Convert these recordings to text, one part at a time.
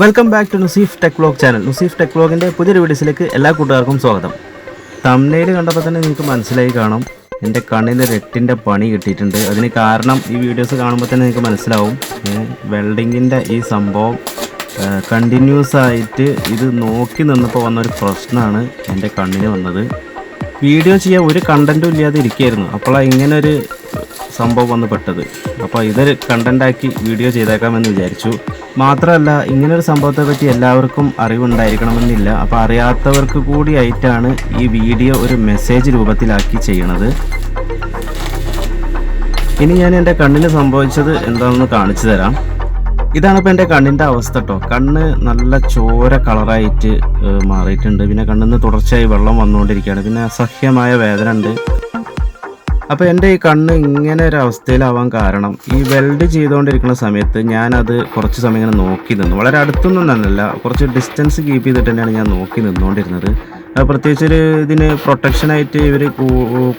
Welcome back to Nuseef tech vlog channel. Nuseef tech വ്ലോഗിൻ്റെ പുതിയൊരു വീഡിയോസിലേക്ക് എല്ലാ കൂട്ടുകാർക്കും സ്വാഗതം. തംബ്നെയിൽ കണ്ടപ്പോൾ തന്നെ നിങ്ങൾക്ക് മനസ്സിലായി കാണും, എൻ്റെ കണ്ണിൻ്റെ രട്ടിൻ്റെ പണി കിട്ടിയിട്ടുണ്ട്. അതിന് കാരണം ഈ വീഡിയോസ് കാണുമ്പോൾ തന്നെ നിങ്ങൾക്ക് മനസ്സിലാവും. വെൽഡിങ്ങിൻ്റെ ഈ സംഭവം കണ്ടിന്യൂസ് ആയിട്ട് ഇത് നോക്കി നിന്നപ്പോൾ വന്നൊരു പ്രശ്നമാണ് എൻ്റെ കണ്ണിന് വന്നത്. വീഡിയോ ചെയ്യാൻ ഒരു കണ്ടൻറ്റും ഇല്ലാതെ ഇരിക്കുകയായിരുന്നു. അപ്പോഴാണ് ഇങ്ങനൊരു സംഭവം വന്ന് പെട്ടത്. അപ്പോൾ ഇതൊരു കണ്ടൻ്റാക്കി വീഡിയോ ചെയ്തേക്കാമെന്ന് വിചാരിച്ചു. മാത്രമല്ല, ഇങ്ങനൊരു സംഭവത്തെ പറ്റി എല്ലാവർക്കും അറിവുണ്ടായിരിക്കണമെന്നില്ല. അപ്പോൾ അറിയാത്തവർക്ക് കൂടി ആയിട്ടാണ് ഈ വീഡിയോ ഒരു മെസ്സേജ് രൂപത്തിലാക്കി ചെയ്യണത്. ഇനി ഞാൻ എൻ്റെ കണ്ണിന് സംഭവിച്ചത് എന്താണെന്ന് കാണിച്ചു തരാം. ഇതാണിപ്പോൾ എൻ്റെ കണ്ണിൻ്റെ അവസ്ഥ കേട്ടോ. കണ്ണ് നല്ല ചോര കളറായിട്ട് മാറിയിട്ടുണ്ട്. പിന്നെ കണ്ണിൽ നിന്ന് തുടർച്ചയായി വെള്ളം വന്നുകൊണ്ടിരിക്കുകയാണ്. പിന്നെ അസഹ്യമായ വേദന ഉണ്ട്. അപ്പോൾ എൻ്റെ ഈ കണ്ണ് ഇങ്ങനെ ഒരു അവസ്ഥയിലാവാൻ കാരണം, ഈ വെൽഡ് ചെയ്തുകൊണ്ടിരിക്കുന്ന സമയത്ത് ഞാനത് കുറച്ച് സമയം ഇങ്ങനെ നോക്കി നിന്നു. വളരെ അടുത്തൊന്നും തന്നെയല്ല, കുറച്ച് ഡിസ്റ്റൻസ് കീപ്പ് ചെയ്തിട്ട് തന്നെയാണ് ഞാൻ നോക്കി നിന്നുകൊണ്ടിരുന്നത്. പ്രത്യേകിച്ചൊരു ഇതിന് പ്രൊട്ടക്ഷനായിട്ട് ഇവർ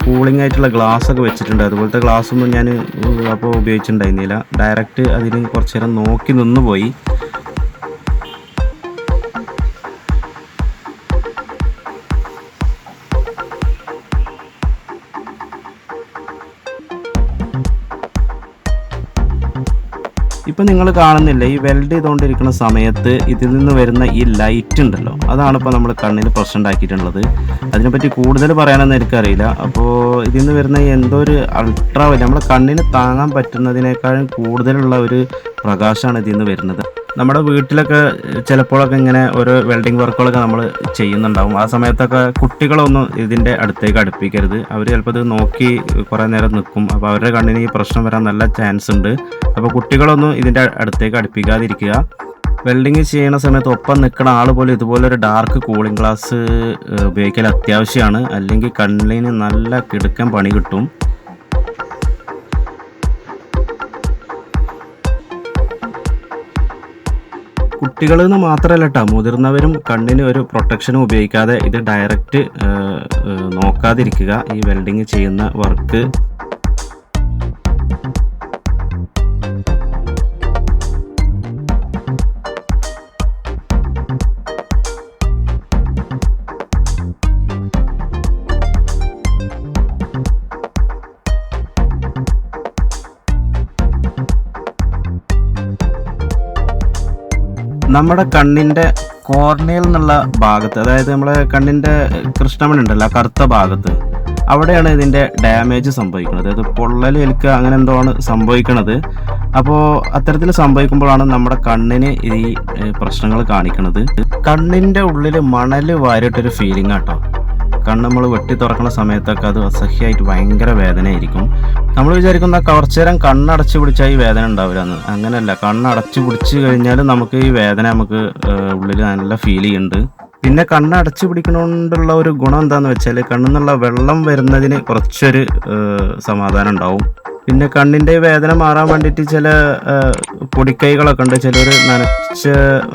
കൂളിംഗ് ആയിട്ടുള്ള ഗ്ലാസ് ഒക്കെ വെച്ചിട്ടുണ്ട്. അതുപോലത്തെ ഗ്ലാസ്സൊന്നും ഞാൻ അപ്പോൾ ഉപയോഗിച്ചിട്ടുണ്ടായിരുന്നില്ല. ഡയറക്റ്റ് അതിന് കുറച്ച് നേരം നോക്കി നിന്ന് പോയി. ഇപ്പം നിങ്ങൾ കാണുന്നില്ല, ഈ വെൽഡ് ചെയ്തുകൊണ്ടിരിക്കുന്ന സമയത്ത് ഇതിൽ നിന്ന് വരുന്ന ഈ ലൈറ്റ് ഉണ്ടല്ലോ, അതാണ് ഇപ്പോൾ നമ്മൾ കണ്ണിന് പ്രശ്നം ഉണ്ടാക്കിയിട്ടുള്ളത്. അതിനെപ്പറ്റി കൂടുതൽ പറയാനൊന്നും എനിക്കറിയില്ല. അപ്പോൾ ഇതിൽ നിന്ന് വരുന്ന എന്തോ ഒരു അൾട്രാ വൈലറ്റ്, നമ്മുടെ കണ്ണിന് താങ്ങാൻ പറ്റുന്നതിനേക്കാളും കൂടുതലുള്ള ഒരു പ്രകാശമാണ് ഇതിൽ നിന്ന് വരുന്നത്. നമ്മുടെ വീട്ടിലൊക്കെ ചിലപ്പോഴൊക്കെ ഇങ്ങനെ ഓരോ വെൽഡിങ് വർക്കുകളൊക്കെ നമ്മൾ ചെയ്യുന്നുണ്ടാവും. ആ സമയത്തൊക്കെ കുട്ടികളൊന്നും ഇതിൻ്റെ അടുത്തേക്ക് അടുപ്പിക്കരുത്. അവർ ചിലപ്പോൾ ഇത് നോക്കി കുറേ നേരം നിൽക്കും. അപ്പോൾ അവരുടെ കണ്ണിന് ഈ പ്രശ്നം വരാൻ നല്ല ചാൻസ് ഉണ്ട്. അപ്പോൾ കുട്ടികളൊന്നും ഇതിൻ്റെ അടുത്തേക്ക് അടുപ്പിക്കാതിരിക്കുക. വെൽഡിങ് ചെയ്യുന്ന സമയത്ത് ഒപ്പം നിൽക്കുന്ന ആൾ പോലും ഇതുപോലൊരു ഡാർക്ക് കൂളിംഗ് ഗ്ലാസ് ഉപയോഗിക്കൽ അത്യാവശ്യമാണ്. അല്ലെങ്കിൽ കണ്ണിന് നല്ല കിടുക്കൻ പണി കിട്ടും. കുട്ടികളെന്ന് മാത്രമല്ല കേട്ടോ, മുതിർന്നവരും കണ്ണിന് ഒരു പ്രൊട്ടക്ഷനും ഉപയോഗിക്കാതെ ഇത് ഡയറക്റ്റ് നോക്കാതിരിക്കുക ഈ വെൽഡിങ് ചെയ്യുന്ന വർക്ക്. നമ്മുടെ കണ്ണിൻ്റെ കോർണിയൽ എന്നുള്ള ഭാഗത്ത്, അതായത് നമ്മളെ കണ്ണിൻ്റെ കൃഷ്ണമണി ഉണ്ടല്ലോ, കറുത്ത ഭാഗത്ത്, അവിടെയാണ് ഇതിൻ്റെ ഡാമേജ് സംഭവിക്കുന്നത്. അതായത് പൊള്ളൽ ഏൽക്കുക അങ്ങനെ എന്തോ ആണ് സംഭവിക്കുന്നത്. അപ്പോൾ അത്തരത്തിൽ സംഭവിക്കുമ്പോഴാണ് നമ്മുടെ കണ്ണിന് ഈ പ്രശ്നങ്ങൾ കാണിക്കുന്നത്. കണ്ണിൻ്റെ ഉള്ളിൽ മണൽ വാരിയിട്ടൊരു ഫീലിംഗ് ആട്ടോ. കണ്ണ് നമ്മൾ വെട്ടി തുറക്കുന്ന സമയത്തൊക്കെ അത് അസഹ്യമായിട്ട് ഭയങ്കര വേദനയായിരിക്കും. നമ്മൾ വിചാരിക്കുന്ന കുറച്ചു നേരം കണ്ണടച്ച് പിടിച്ചാൽ ഈ വേദന ഉണ്ടാവില്ലെന്ന്. അങ്ങനെയല്ല, കണ്ണടച്ച് പിടിച്ച് കഴിഞ്ഞാൽ നമുക്ക് ഈ വേദന നമുക്ക് ഉള്ളിൽ നല്ല ഫീൽ ചെയ്യുന്നുണ്ട്. പിന്നെ കണ്ണടച്ച് പിടിക്കണോണ്ടുള്ള ഒരു ഗുണം എന്താണെന്ന് വെച്ചാൽ, കണ്ണിൽ നിന്നുള്ള വെള്ളം വരുന്നതിന് കുറച്ചൊരു സമാധാനം ഉണ്ടാവും. പിന്നെ കണ്ണിൻ്റെ വേദന മാറാൻ വേണ്ടിയിട്ട് ചില പൊടിക്കൈകളൊക്കെ ഉണ്ട്. ചിലർ നനച്ച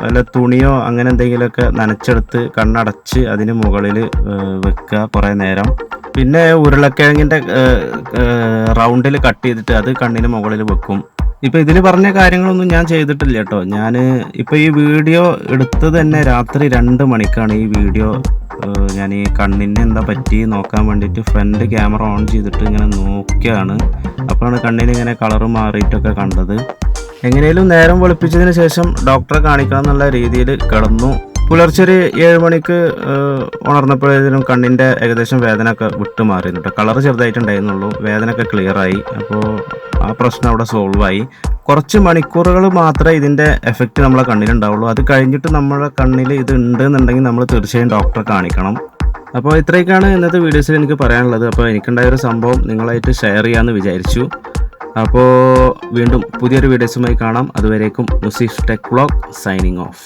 വല്ല തുണിയോ അങ്ങനെ എന്തെങ്കിലുമൊക്കെ നനച്ചെടുത്ത് കണ്ണടച്ച് അതിന് മുകളിൽ വെക്കുക കുറേ നേരം. പിന്നെ ഉരുളക്കിഴങ്ങിൻ്റെ റൗണ്ടിൽ കട്ട് ചെയ്തിട്ട് അത് കണ്ണിന് മുകളിൽ വെക്കും. ഇപ്പോൾ ഇതിൽ പറഞ്ഞ കാര്യങ്ങളൊന്നും ഞാൻ ചെയ്തിട്ടില്ല കേട്ടോ. ഞാൻ ഇപ്പോൾ ഈ വീഡിയോ എടുത്തത് തന്നെ രാത്രി 2 മണിക്കാണ്. ഈ വീഡിയോ ഞാൻ ഈ കണ്ണിന് എന്താ പറ്റി നോക്കാൻ വേണ്ടിയിട്ട് ഫ്രണ്ട് ക്യാമറ ഓൺ ചെയ്തിട്ട് ഇങ്ങനെ നോക്കിയാണ്. അപ്പോഴാണ് കണ്ണിന് ഇങ്ങനെ കളറ് മാറിയിട്ടൊക്കെ കണ്ടത്. എങ്ങനെയും നേരം വെളുപ്പിച്ചതിന് ശേഷം ഡോക്ടറെ കാണിക്കണം എന്നുള്ള രീതിയിൽ കിടന്നു. പുലർച്ചെ ഒരു 7 മണിക്ക് ഉണർന്നപ്പോഴേക്കും കണ്ണിൻ്റെ ഏകദേശം വേദനയൊക്കെ വിട്ടു മാറിയിരുന്നു കേട്ടോ. കളറ് ചെറുതായിട്ടുണ്ടായിരുന്നുള്ളൂ, വേദനയൊക്കെ ക്ലിയറായി. അപ്പോൾ ആ പ്രശ്നം അവിടെ സോൾവായി. കുറച്ച് മണിക്കൂറുകൾ മാത്രമേ ഇതിൻ്റെ എഫക്റ്റ് നമ്മളെ കണ്ണിലുണ്ടാവുള്ളൂ. അത് കഴിഞ്ഞിട്ട് നമ്മളെ കണ്ണിൽ ഇത് ഉണ്ടെന്നുണ്ടെങ്കിൽ നമ്മൾ തീർച്ചയായും ഡോക്ടറെ കാണിക്കണം. അപ്പോൾ ഇത്രയൊക്കെയാണ് ഇന്നത്തെ വീഡിയോസിൽ എനിക്ക് പറയാനുള്ളത്. അപ്പോൾ എനിക്കുണ്ടായൊരു സംഭവം നിങ്ങളായിട്ട് ഷെയർ ചെയ്യാമെന്ന് വിചാരിച്ചു. അപ്പോൾ വീണ്ടും പുതിയൊരു വീഡിയോസുമായി കാണാം. അതുവരേക്കും Nuseef tech vlog signing off.